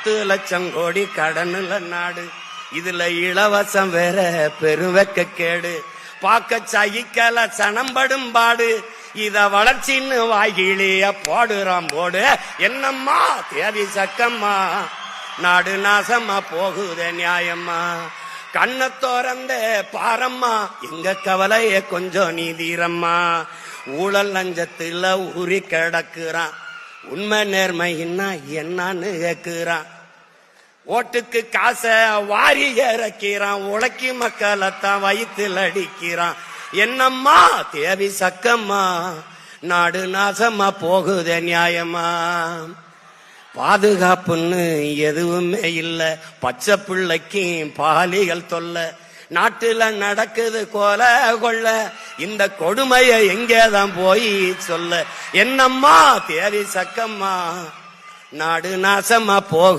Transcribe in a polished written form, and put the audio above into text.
10 லட்சம் கோடி கடனுல நாடு, இதுல இலவசம் வேற பெருவெக்க கேடு, பாக்க சகிக்கல சனம்படும் பாடு, இத வளர்ச்சின்னு வாயிலிய போடுறான் போடு. என்னம்மா தேவி சக்கம்மா, நாடு நாசமா போகுதே நியாயம்மா, கண்ண தோறந்த பாரம்மா, எங்க கவலைய கொஞ்சம் நீதீரம்மா. ஊழல் லஞ்சத்துல ஊறி கிடக்குறான், உண்மை நேர்மைன்னா என்னன்னு கேக்குறான், ஓட்டுக்கு காசை வாரி இறக்கிறான், உழைக்கி மக்களைத்தான் வயிற்றில் அடிக்கிறான். என்னம்மா தேவி சக்கம்மா, நாடு நாசமா போகுதே நியாயமா. பாதுகாப்புன்னு எதுவுமே இல்ல, பச்சை பிள்ளைக்கும் பாலிகள் தொல்ல, நாட்டுல நடக்குது கொல கொள்ள, இந்த கொடுமைய எங்கேதான் போய் சொல்ல. என்னம்மா தேவி சக்கம்மா, நாடு நாசமா போகு.